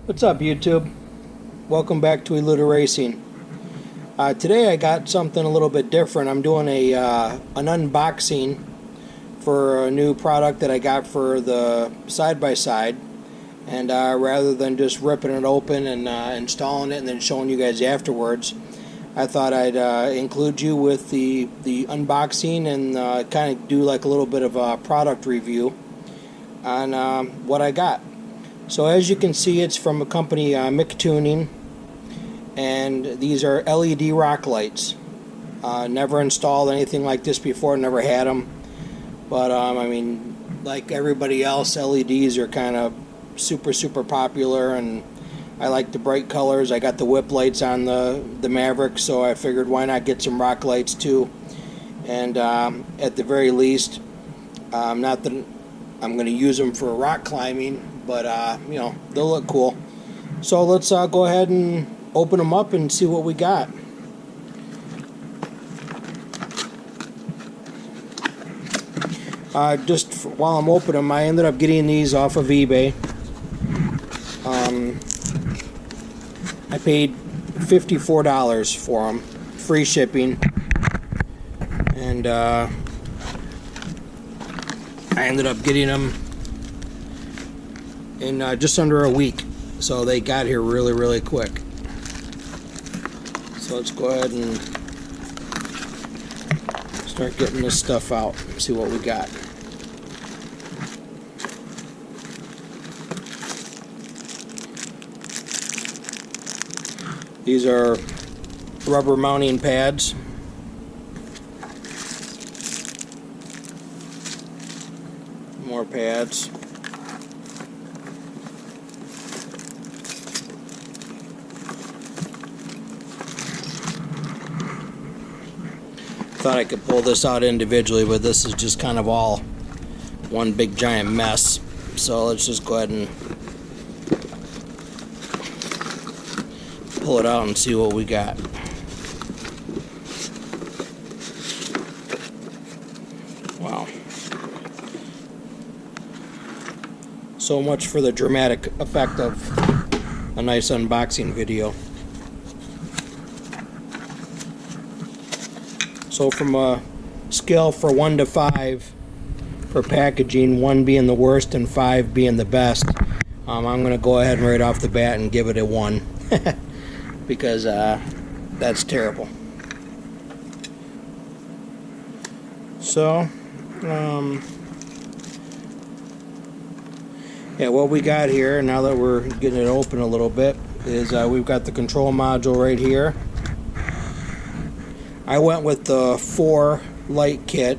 What's up, YouTube? Welcome back to Eluda Racing. Today I got something a little bit different. I'm doing an unboxing for a new product that I got for the side-by-side, and rather than just ripping it open and installing it and then showing you guys afterwards, I thought I'd include you with the unboxing and kind of do like a little bit of a product review on what I got. So as you can see, it's from a company, Mictuning, and these are LED rock lights. Never installed anything like this before, never had them, but I mean, like everybody else, LEDs are kind of super popular, and I like the bright colors. I got the whip lights on the Maverick, so I figured why not get some rock lights too. And at the very least, not that I'm going to use them for rock climbing, but you know, they'll look cool. So let's go ahead and open them up and see what we got. While I'm opening them, I ended up getting these off of eBay. I paid $54 for them, free shipping, and I ended up getting them in just under a week, so they got here really quick. So let's go ahead and start getting this stuff out and see what we got. These are rubber mounting pads. More pads. Thought I could pull this out individually, but this is just kind of all one big giant mess. So let's just go ahead and pull it out and see what we got. Wow. So much for the dramatic effect of a nice unboxing video. So from a scale for 1 to 5 for packaging, 1 being the worst and 5 being the best, I'm going to go ahead and right off the bat and give it a 1 because that's terrible. So yeah, what we got here, now that we're getting it open a little bit, is we've got the control module right here. I went with the 4 light kit,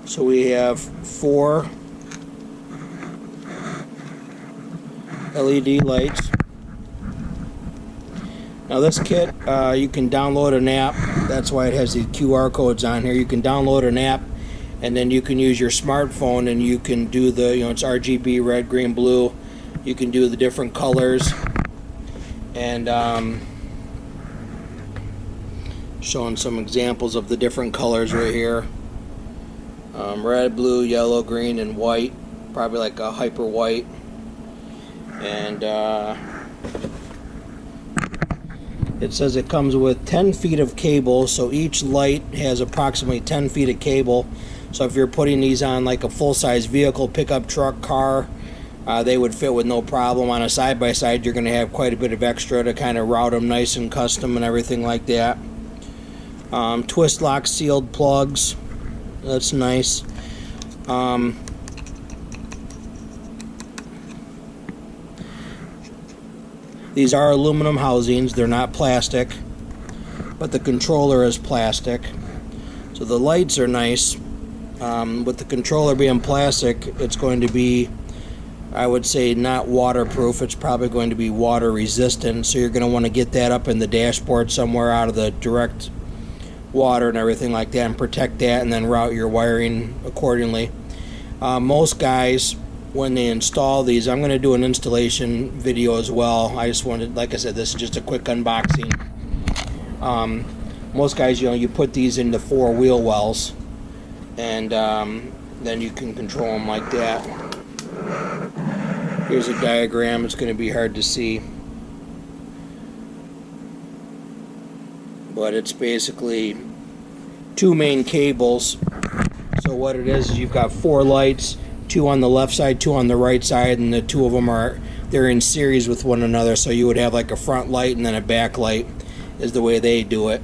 so we have 4 LED lights. Now this kit, you can download an app. That's why it has these QR codes on here. You can download an app, and then you can use your smartphone, and you can do the, you know, it's RGB, red, green, blue. You can do the different colors, and showing some examples of the different colors right here. Red, blue, yellow, green, and white. Probably like a hyper white. And it says it comes with 10 feet of cable, so each light has approximately 10 feet of cable. So if you're putting these on like a full-size vehicle, pickup truck, car, they would fit with no problem. On a side-by-side, you're going to have quite a bit of extra to kind of route them nice and custom and everything like that. Twist lock sealed plugs. That's nice. These are aluminum housings. They're not plastic, but the controller is plastic. So the lights are nice. With the controller being plastic, it's going to be, I would say, not waterproof. It's probably going to be water resistant, so you're going to want to get that up in the dashboard somewhere out of the direct water and everything like that, and protect that, and then route your wiring accordingly. Most guys, when they install these, I'm going to do an installation video as well. I just wanted, like I said, this is just a quick unboxing. Most guys, you know, you put these into 4 wheel wells, and then you can control them like that. Here's a diagram. It's going to be hard to see, but it's basically two main cables. So what it is you've got 4 lights, 2 on the left side, 2 on the right side, and the 2 of them they're in series with one another. So you would have like a front light and then a back light is the way they do it.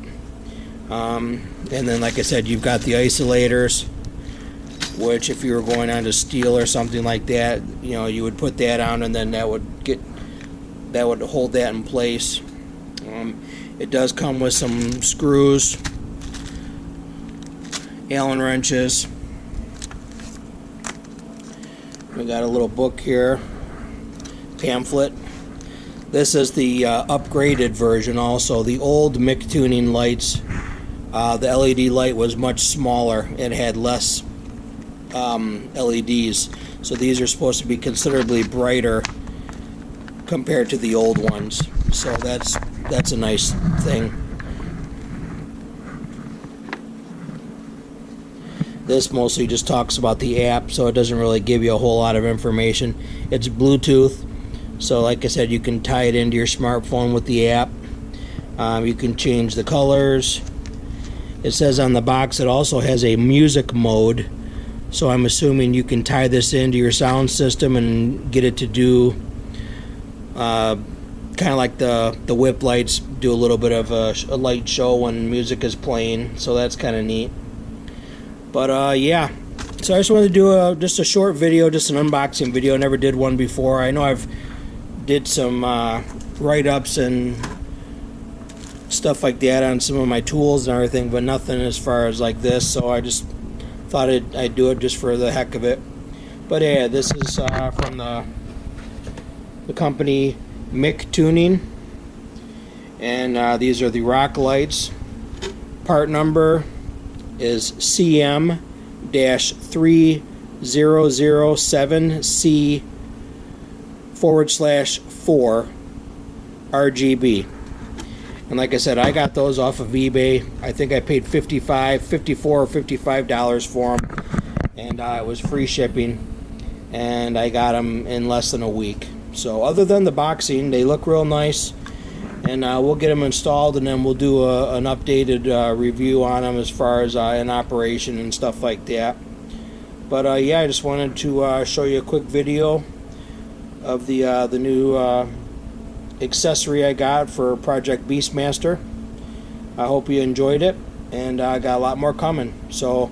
And then, like I said, you've got the isolators, which if you were going onto steel or something like that, you know, you would put that on, and then that would hold that in place. It does come with some screws, Allen wrenches. We got a little book here, pamphlet. This is the upgraded version also. The old Mictuning lights, the LED light was much smaller. It had less LEDs. So these are supposed to be considerably brighter compared to the old ones. So that's a nice thing. This mostly just talks about the app, so it doesn't really give you a whole lot of information. It's Bluetooth, so like I said, you can tie it into your smartphone with the app. You can change the colors. It says on the box it also has a music mode, so I'm assuming you can tie this into your sound system and get it to do kind of like the whip lights, do a little bit of a light show when music is playing, so that's kind of neat. But yeah, so I just wanted to do just a short video, just an unboxing video. I never did one before. I know I've did some write-ups and stuff like that on some of my tools and everything, but nothing as far as like this, so I just thought I'd do it just for the heck of it. But yeah, this is from the company Mictuning, and these are the rock lights. Part number is CM-3007C/4 RGB. And like I said, I got those off of eBay. I think I paid $54 or $55 for them, and it was free shipping, and I got them in less than a week. So other than the boxing, they look real nice, and we'll get them installed, and then we'll do an updated review on them as far as in operation and stuff like that. But yeah, I just wanted to show you a quick video of the new accessory I got for Project Beastmaster. I hope you enjoyed it, and I got a lot more coming. So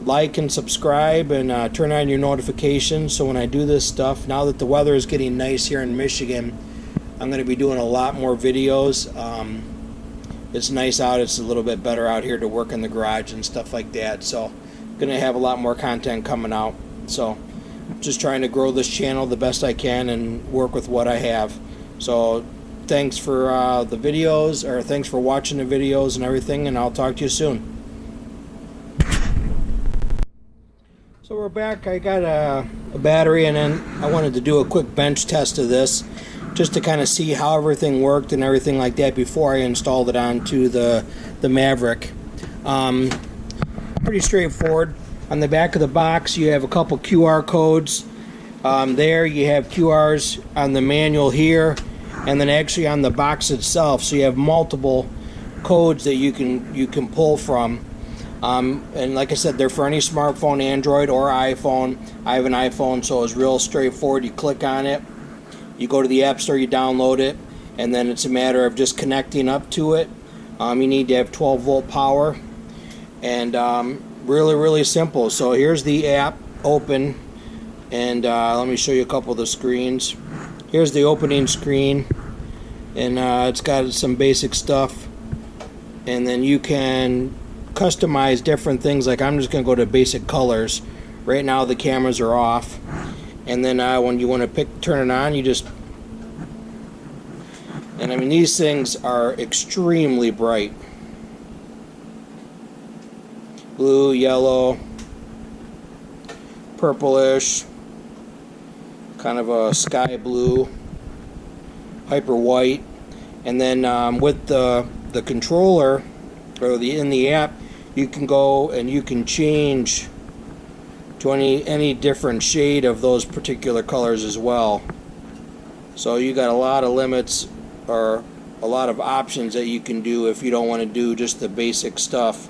like and subscribe, and turn on your notifications so when I do this stuff, now that the weather is getting nice here in Michigan, I'm going to be doing a lot more videos. It's nice out. It's a little bit better out here to work in the garage and stuff like that. So I'm going to have a lot more content coming out. So just trying to grow this channel the best I can and work with what I have. So thanks for the videos, or thanks for watching the videos and everything, and I'll talk to you soon. So we're back. I got a battery, and then I wanted to do a quick bench test of this, just to kind of see how everything worked and everything like that before I installed it onto the Maverick. Pretty straightforward. On the back of the box you have a couple QR codes. There you have QRs on the manual here, and then actually on the box itself, so you have multiple codes that you can pull from. And like I said, they're for any smartphone, Android or iPhone. I have an iPhone, so it's real straightforward. You click on it, you go to the App Store, you download it, and then it's a matter of just connecting up to it. You need to have 12-volt power, and really simple. So here's the app open, and let me show you a couple of the screens. Here's the opening screen, and it's got some basic stuff, and then you can customize different things. Like I'm just going to go to basic colors. Right now the cameras are off, and then when you want to turn it on, you just, and I mean these things are extremely bright. Blue, yellow, purplish, kind of a sky blue, hyper white, and then with the controller, or in the app, you can go and you can change to any different shade of those particular colors as well. So you got a lot of limits, or a lot of options that you can do if you don't want to do just the basic stuff.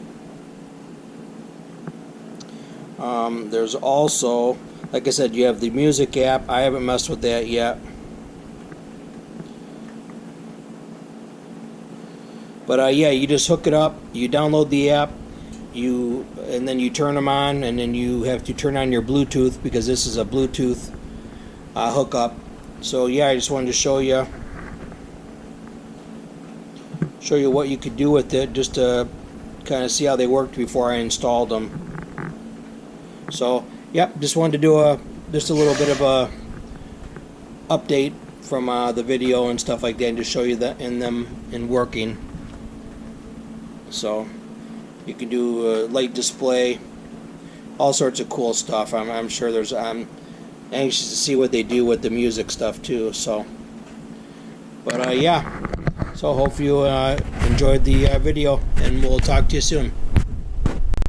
There's also, like I said, you have the music app. I haven't messed with that yet. But yeah, you just hook it up, you download the app, and then you turn them on, and then you have to turn on your Bluetooth, because this is a Bluetooth hookup. So yeah, I just wanted to show you what you could do with it, just to kind of see how they worked before I installed them. So yep, just wanted to do just a little bit of a update from the video and stuff like that, and just show you that in working. So you can do a light display, all sorts of cool stuff. I'm sure I'm anxious to see what they do with the music stuff too. So, but yeah, so hope you enjoyed the video, and we'll talk to you soon.